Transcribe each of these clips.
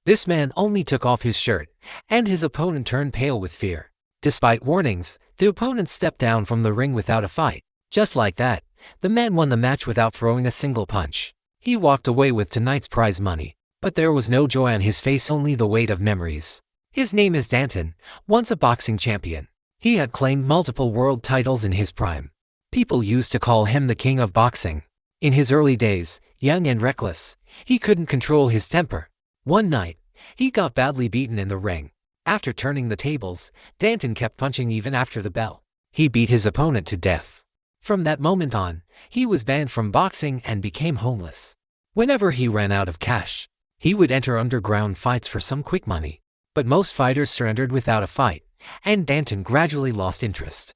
This man only took off his shirt, and his opponent turned pale with fear. Despite warnings, the opponent stepped down from the ring without a fight. Just like that, the man won the match without throwing a single punch. He walked away with tonight's prize money, but there was no joy on his face, only the weight of memories. His name is Danton, once a boxing champion. He had claimed multiple world titles in his prime. People used to call him the king of boxing. In his early days, young and reckless, he couldn't control his temper. One night, he got badly beaten in the ring. After turning the tables, Danton kept punching even after the bell. He beat his opponent to death. From that moment on, he was banned from boxing and became homeless. Whenever he ran out of cash, he would enter underground fights for some quick money. But most fighters surrendered without a fight, and Danton gradually lost interest.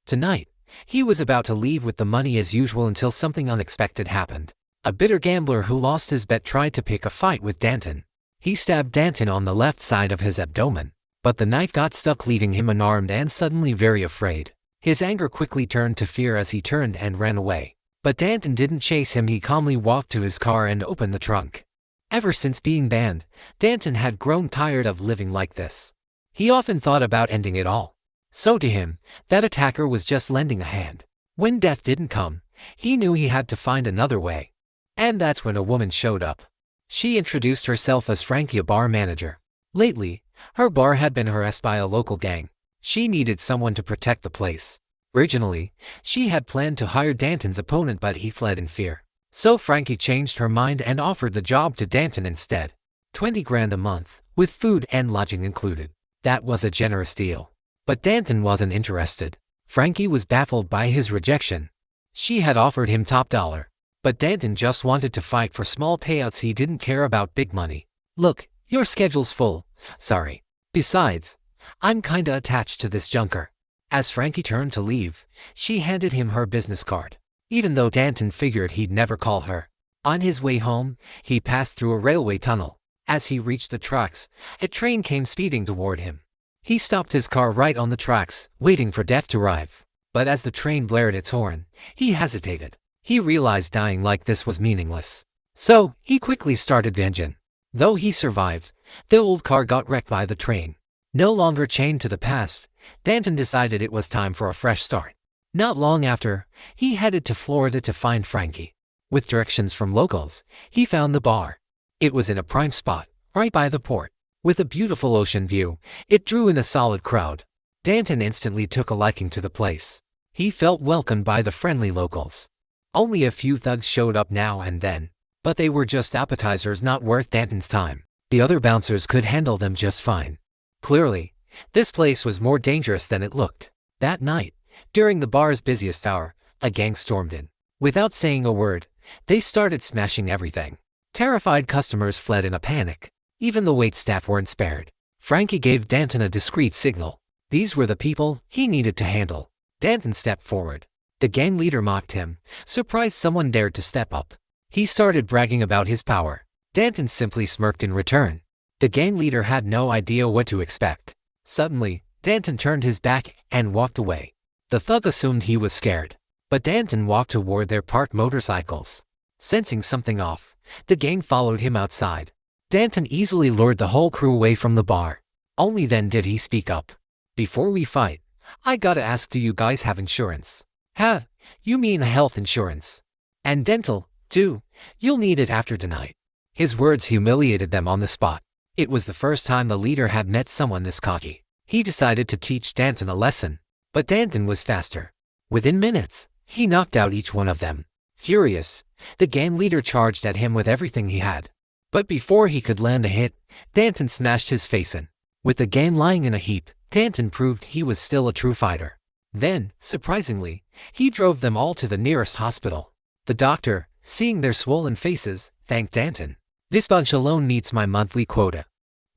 Tonight, he was about to leave with the money as usual until something unexpected happened. A bitter gambler who lost his bet tried to pick a fight with Danton. He stabbed Danton on the left side of his abdomen, but the knife got stuck, leaving him unarmed and suddenly very afraid. His anger quickly turned to fear as he turned and ran away. But Danton didn't chase him. He calmly walked to his car and opened the trunk. Ever since being banned, Danton had grown tired of living like this. He often thought about ending it all. So to him, that attacker was just lending a hand. When death didn't come, he knew he had to find another way. And that's when a woman showed up. She introduced herself as Frankie, a bar manager. Lately, her bar had been harassed by a local gang. She needed someone to protect the place. Originally, she had planned to hire Danton's opponent, but he fled in fear. So Frankie changed her mind and offered the job to Danton instead. 20 grand a month, with food and lodging included. That was a generous deal. But Danton wasn't interested. Frankie was baffled by his rejection. She had offered him top dollar. But Danton just wanted to fight for small payouts. He didn't care about big money. Look, your schedule's full. Sorry. Besides, I'm kinda attached to this junker. As Frankie turned to leave, she handed him her business card. Even though Danton figured he'd never call her. On his way home, he passed through a railway tunnel. As he reached the tracks, a train came speeding toward him. He stopped his car right on the tracks, waiting for death to arrive. But as the train blared its horn, he hesitated. He realized dying like this was meaningless. So, he quickly started the engine. Though he survived, the old car got wrecked by the train. No longer chained to the past, Danton decided it was time for a fresh start. Not long after, he headed to Florida to find Frankie. With directions from locals, he found the bar. It was in a prime spot, right by the port. With a beautiful ocean view, it drew in a solid crowd. Danton instantly took a liking to the place. He felt welcomed by the friendly locals. Only a few thugs showed up now and then, but they were just appetizers, not worth Danton's time. The other bouncers could handle them just fine. Clearly, this place was more dangerous than it looked. That night, during the bar's busiest hour, a gang stormed in. Without saying a word, they started smashing everything. Terrified customers fled in a panic. Even the waitstaff weren't spared. Frankie gave Danton a discreet signal. These were the people he needed to handle. Danton stepped forward. The gang leader mocked him, surprised someone dared to step up. He started bragging about his power. Danton simply smirked in return. The gang leader had no idea what to expect. Suddenly, Danton turned his back and walked away. The thug assumed he was scared. But Danton walked toward their parked motorcycles. Sensing something off, the gang followed him outside. Danton easily lured the whole crew away from the bar. Only then did he speak up. Before we fight, I gotta ask, do you guys have insurance? Huh, you mean health insurance? And dental, too. You'll need it after tonight. His words humiliated them on the spot. It was the first time the leader had met someone this cocky. He decided to teach Danton a lesson. But Danton was faster. Within minutes, he knocked out each one of them. Furious, the gang leader charged at him with everything he had. But before he could land a hit, Danton smashed his face in. With the gang lying in a heap, Danton proved he was still a true fighter. Then, surprisingly, he drove them all to the nearest hospital. The doctor, seeing their swollen faces, thanked Danton. This bunch alone meets my monthly quota.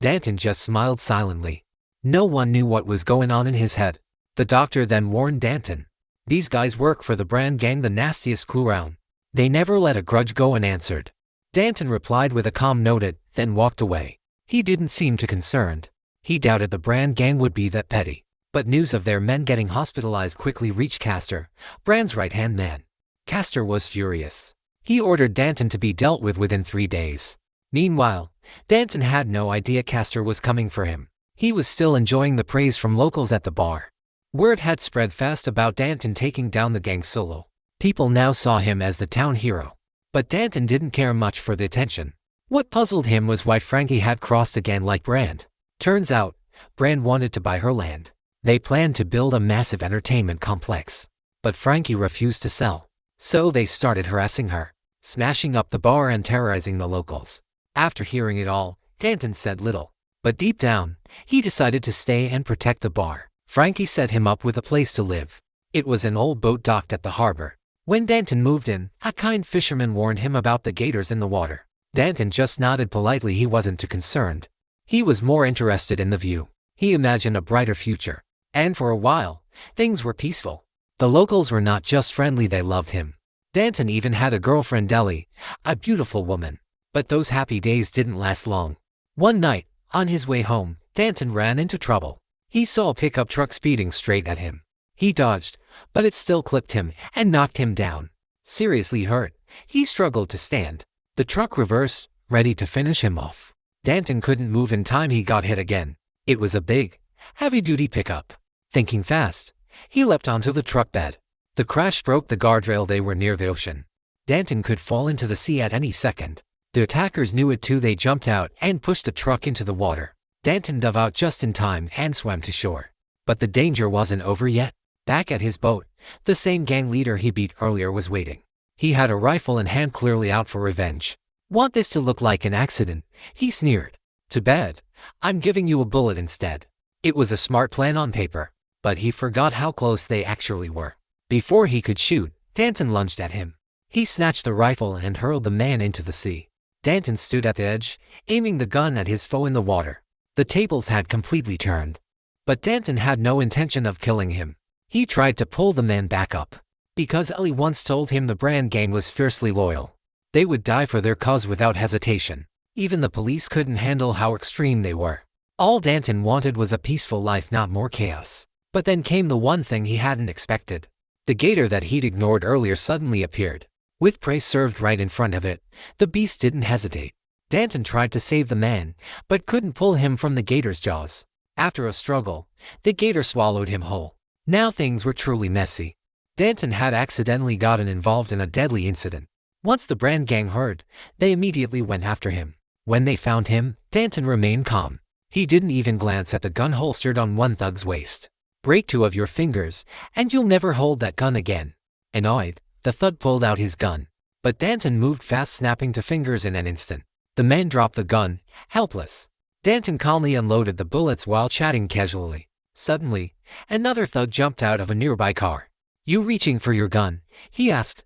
Danton just smiled silently. No one knew what was going on in his head. The doctor then warned Danton. These guys work for the brand gang, the nastiest crew around. They never let a grudge go unanswered. Danton replied with a calm note, then walked away. He didn't seem too concerned. He doubted the brand gang would be that petty. But news of their men getting hospitalized quickly reached Castor, Brand's right-hand man. Castor was furious. He ordered Danton to be dealt with within 3 days. Meanwhile, Danton had no idea Castor was coming for him. He was still enjoying the praise from locals at the bar. Word had spread fast about Danton taking down the gang solo. People now saw him as the town hero. But Danton didn't care much for the attention. What puzzled him was why Frankie had crossed again like Brand. Turns out, Brand wanted to buy her land. They planned to build a massive entertainment complex. But Frankie refused to sell. So they started harassing her, smashing up the bar and terrorizing the locals. After hearing it all, Danton said little. But deep down, he decided to stay and protect the bar. Frankie set him up with a place to live. It was an old boat docked at the harbor. When Danton moved in, a kind fisherman warned him about the gators in the water. Danton just nodded politely. He wasn't too concerned. He was more interested in the view. He imagined a brighter future. And for a while, things were peaceful. The locals were not just friendly, they loved him. Danton even had a girlfriend, Ellie, a beautiful woman. But those happy days didn't last long. One night, on his way home, Danton ran into trouble. He saw a pickup truck speeding straight at him. He dodged, but it still clipped him and knocked him down. Seriously hurt, he struggled to stand. The truck reversed, ready to finish him off. Danton couldn't move in time. He got hit again. It was a big, heavy-duty pickup. Thinking fast, he leapt onto the truck bed. The crash broke the guardrail. They were near the ocean. Danton could fall into the sea at any second. The attackers knew it too. They jumped out and pushed the truck into the water. Danton dove out just in time and swam to shore. But the danger wasn't over yet. Back at his boat, the same gang leader he beat earlier was waiting. He had a rifle in hand, clearly out for revenge. "Want this to look like an accident?" he sneered. "To bed. I'm giving you a bullet instead." It was a smart plan on paper, but he forgot how close they actually were. Before he could shoot, Danton lunged at him. He snatched the rifle and hurled the man into the sea. Danton stood at the edge, aiming the gun at his foe in the water. The tables had completely turned. But Danton had no intention of killing him. He tried to pull the man back up. Because Ellie once told him the Brand gang was fiercely loyal. They would die for their cause without hesitation. Even the police couldn't handle how extreme they were. All Danton wanted was a peaceful life, not more chaos. But then came the one thing he hadn't expected. The gator that he'd ignored earlier suddenly appeared. With prey served right in front of it, the beast didn't hesitate. Danton tried to save the man, but couldn't pull him from the gator's jaws. After a struggle, the gator swallowed him whole. Now things were truly messy. Danton had accidentally gotten involved in a deadly incident. Once the Brand gang heard, they immediately went after him. When they found him, Danton remained calm. He didn't even glance at the gun holstered on one thug's waist. "Break 2 of your fingers, and you'll never hold that gun again." Annoyed, the thug pulled out his gun. But Danton moved fast, snapping to fingers in an instant. The man dropped the gun, helpless. Danton calmly unloaded the bullets while chatting casually. Suddenly, another thug jumped out of a nearby car. "You reaching for your gun?" he asked.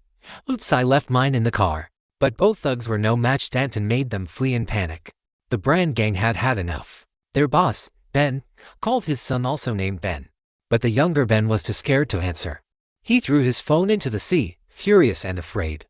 "Oops, I left mine in the car." But both thugs were no match. Danton made them flee in panic. The Brand gang had had enough. Their boss, Ben, called his son, also named Ben. But the younger Ben was too scared to answer. He threw his phone into the sea, furious and afraid.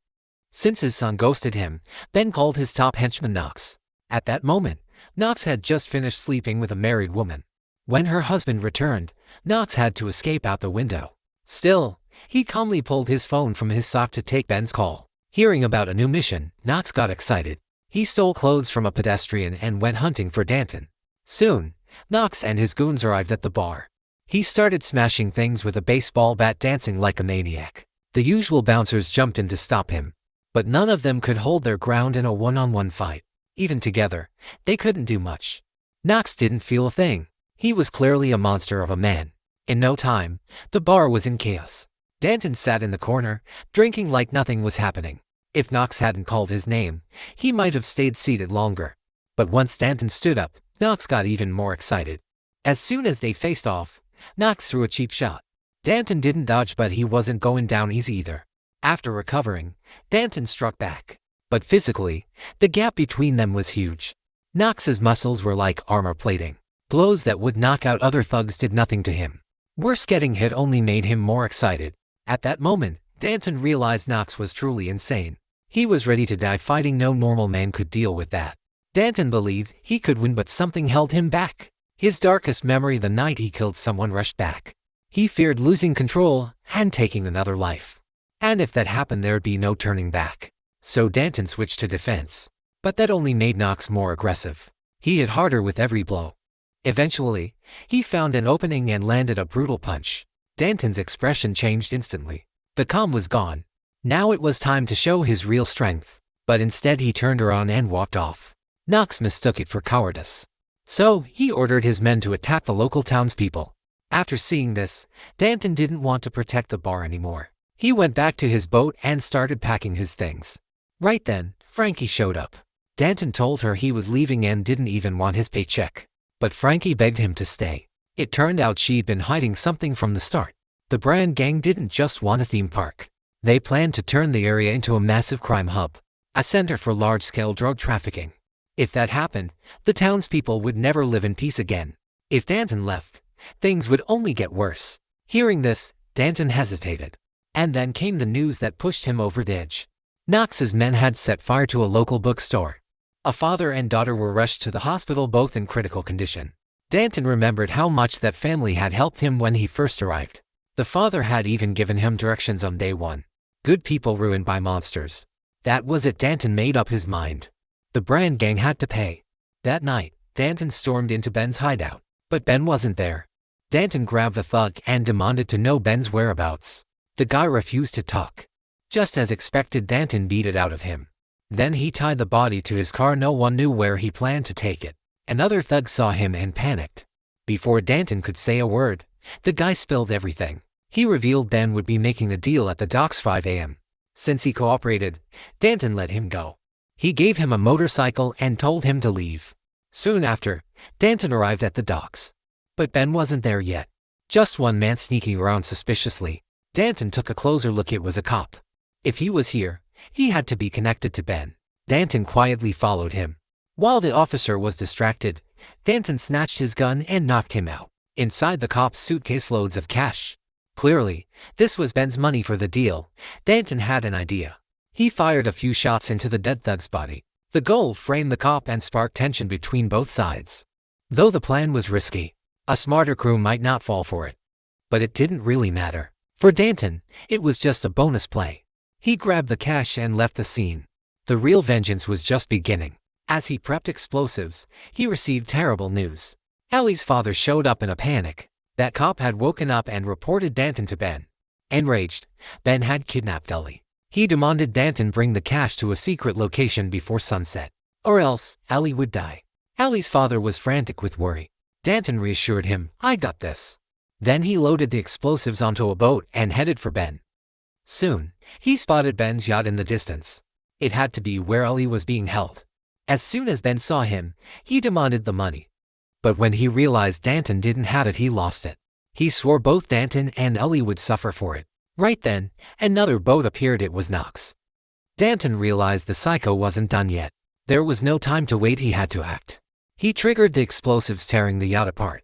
Since his son ghosted him, Ben called his top henchman Knox. At that moment, Knox had just finished sleeping with a married woman. When her husband returned, Knox had to escape out the window. Still, he calmly pulled his phone from his sock to take Ben's call. Hearing about a new mission, Knox got excited. He stole clothes from a pedestrian and went hunting for Danton. Soon, Knox and his goons arrived at the bar. He started smashing things with a baseball bat, dancing like a maniac. The usual bouncers jumped in to stop him. But none of them could hold their ground in a one-on-one fight. Even together, they couldn't do much. Knox didn't feel a thing. He was clearly a monster of a man. In no time, the bar was in chaos. Danton sat in the corner, drinking like nothing was happening. If Knox hadn't called his name, he might have stayed seated longer. But once Danton stood up, Knox got even more excited. As soon as they faced off, Knox threw a cheap shot. Danton didn't dodge, but he wasn't going down easy either. After recovering, Danton struck back. But physically, the gap between them was huge. Knox's muscles were like armor plating. Blows that would knock out other thugs did nothing to him. Worse, getting hit only made him more excited. At that moment, Danton realized Knox was truly insane. He was ready to die fighting. No normal man could deal with that. Danton believed he could win, but something held him back. His darkest memory, the night he killed someone, rushed back. He feared losing control and taking another life. And if that happened, there'd be no turning back. So Danton switched to defense. But that only made Knox more aggressive. He hit harder with every blow. Eventually, he found an opening and landed a brutal punch. Danton's expression changed instantly. The calm was gone. Now it was time to show his real strength. But instead he turned around and walked off. Knox mistook it for cowardice. So, he ordered his men to attack the local townspeople. After seeing this, Danton didn't want to protect the bar anymore. He went back to his boat and started packing his things. Right then, Frankie showed up. Danton told her he was leaving and didn't even want his paycheck. But Frankie begged him to stay. It turned out she'd been hiding something from the start. The Brand gang didn't just want a theme park. They planned to turn the area into a massive crime hub, a center for large-scale drug trafficking. If that happened, the townspeople would never live in peace again. If Danton left, things would only get worse. Hearing this, Danton hesitated. And then came the news that pushed him over the edge. Knox's men had set fire to a local bookstore. A father and daughter were rushed to the hospital, both in critical condition. Danton remembered how much that family had helped him when he first arrived. The father had even given him directions on day one. Good people ruined by monsters. That was it. Danton made up his mind. The Brand gang had to pay. That night, Danton stormed into Ben's hideout. But Ben wasn't there. Danton grabbed the thug and demanded to know Ben's whereabouts. The guy refused to talk. Just as expected, Danton beat it out of him. Then he tied the body to his car. No one knew where he planned to take it. Another thug saw him and panicked. Before Danton could say a word, the guy spilled everything. He revealed Ben would be making a deal at the docks 5 a.m. Since he cooperated, Danton let him go. He gave him a motorcycle and told him to leave. Soon after, Danton arrived at the docks. But Ben wasn't there yet. Just one man sneaking around suspiciously. Danton took a closer look. It was a cop. If he was here, he had to be connected to Ben. Danton quietly followed him. While the officer was distracted, Danton snatched his gun and knocked him out. Inside the cop's suitcase, loads of cash. Clearly, this was Ben's money for the deal. Danton had an idea. He fired a few shots into the dead thug's body. The goal framed the cop and sparked tension between both sides. Though the plan was risky, a smarter crew might not fall for it. But it didn't really matter. For Danton, it was just a bonus play. He grabbed the cash and left the scene. The real vengeance was just beginning. As he prepped explosives, he received terrible news. Ellie's father showed up in a panic. That cop had woken up and reported Danton to Ben. Enraged, Ben had kidnapped Ellie. He demanded Danton bring the cash to a secret location before sunset, or else Ellie would die. Ellie's father was frantic with worry. Danton reassured him, "I got this." Then he loaded the explosives onto a boat and headed for Ben. Soon, he spotted Ben's yacht in the distance. It had to be where Ellie was being held. As soon as Ben saw him, he demanded the money. But when he realized Danton didn't have it, he lost it. He swore both Danton and Ellie would suffer for it. Right then, another boat appeared. It was Knox. Danton realized the psycho wasn't done yet. There was no time to wait. He had to act. He triggered the explosives, tearing the yacht apart.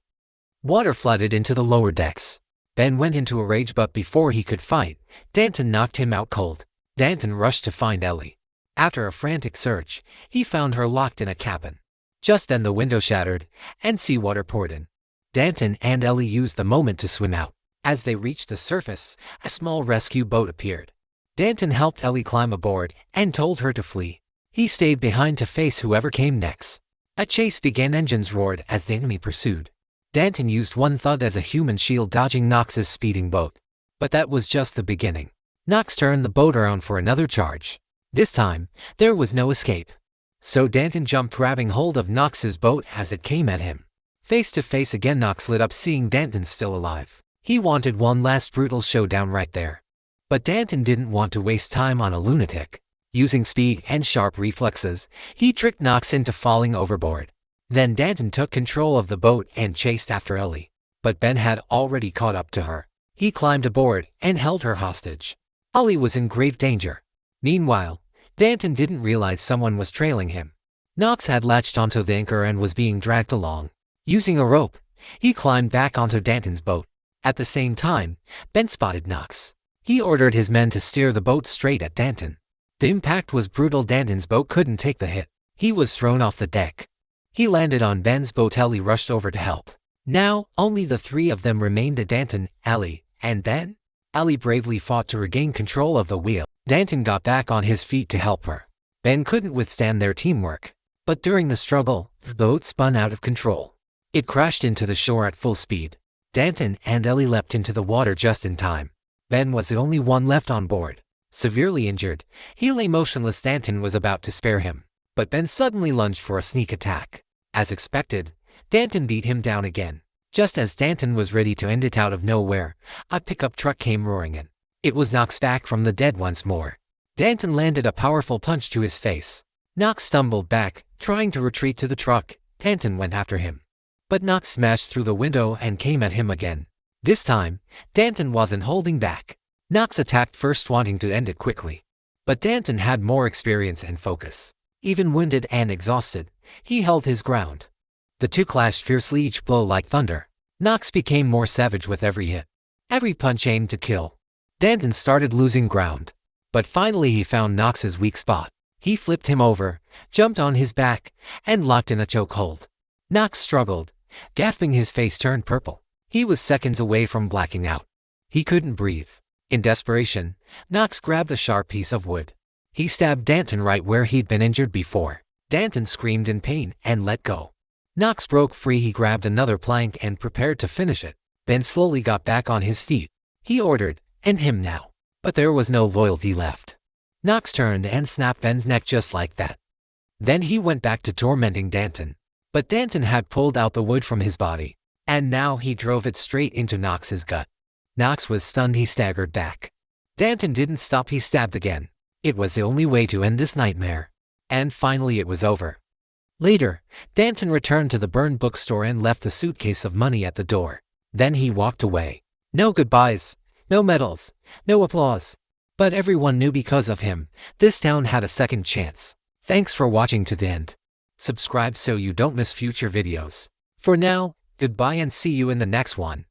Water flooded into the lower decks. Ben went into a rage, but before he could fight, Danton knocked him out cold. Danton rushed to find Ellie. After a frantic search, he found her locked in a cabin. Just then the window shattered, and seawater poured in. Danton and Ellie used the moment to swim out. As they reached the surface, a small rescue boat appeared. Danton helped Ellie climb aboard and told her to flee. He stayed behind to face whoever came next. A chase began. Engines roared as the enemy pursued. Danton used one thug as a human shield, dodging Knox's speeding boat. But that was just the beginning. Knox turned the boat around for another charge. This time, there was no escape. So Danton jumped, grabbing hold of Knox's boat as it came at him. Face to face again, Knox lit up seeing Danton still alive. He wanted one last brutal showdown right there. But Danton didn't want to waste time on a lunatic. Using speed and sharp reflexes, he tricked Knox into falling overboard. Then Danton took control of the boat and chased after Ellie. But Ben had already caught up to her. He climbed aboard and held her hostage. Ellie was in grave danger. Meanwhile, Danton didn't realize someone was trailing him. Knox had latched onto the anchor and was being dragged along. Using a rope, he climbed back onto Danton's boat. At the same time, Ben spotted Knox. He ordered his men to steer the boat straight at Danton. The impact was brutal. Danton's boat couldn't take the hit. He was thrown off the deck. He landed on Ben's boat. Ellie rushed over to help. Now, only the three of them remained: Danton, Ellie, and Ben. Ellie bravely fought to regain control of the wheel. Danton got back on his feet to help her. Ben couldn't withstand their teamwork. But during the struggle, the boat spun out of control. It crashed into the shore at full speed. Danton and Ellie leapt into the water just in time. Ben was the only one left on board. Severely injured, he lay motionless. Danton was about to spare him, but Ben suddenly lunged for a sneak attack. As expected, Danton beat him down again. Just as Danton was ready to end it, out of nowhere, a pickup truck came roaring in. It was Knox back from the dead once more. Danton landed a powerful punch to his face. Knox stumbled back, trying to retreat to the truck. Danton went after him. But Knox smashed through the window and came at him again. This time, Danton wasn't holding back. Knox attacked first, wanting to end it quickly. But Danton had more experience and focus. Even wounded and exhausted, he held his ground. The two clashed fiercely, each blow like thunder. Knox became more savage with every hit. Every punch aimed to kill. Danton started losing ground. But finally he found Knox's weak spot. He flipped him over, jumped on his back, and locked in a chokehold. Knox struggled, gasping. His face turned purple. He was seconds away from blacking out. He couldn't breathe. In desperation, Knox grabbed a sharp piece of wood. He stabbed Danton right where he'd been injured before. Danton screamed in pain and let go. Knox broke free. He grabbed another plank and prepared to finish it. Ben slowly got back on his feet. He ordered, "End him now." But there was no loyalty left. Knox turned and snapped Ben's neck just like that. Then he went back to tormenting Danton. But Danton had pulled out the wood from his body, and now he drove it straight into Knox's gut. Knox was stunned. He staggered back. Danton didn't stop. He stabbed again. It was the only way to end this nightmare. And finally it was over. Later, Danton returned to the burned bookstore and left the suitcase of money at the door. Then he walked away. No goodbyes, no medals, no applause. But everyone knew because of him, this town had a second chance. Thanks for watching to the end. Subscribe so you don't miss future videos. For now, goodbye and see you in the next one.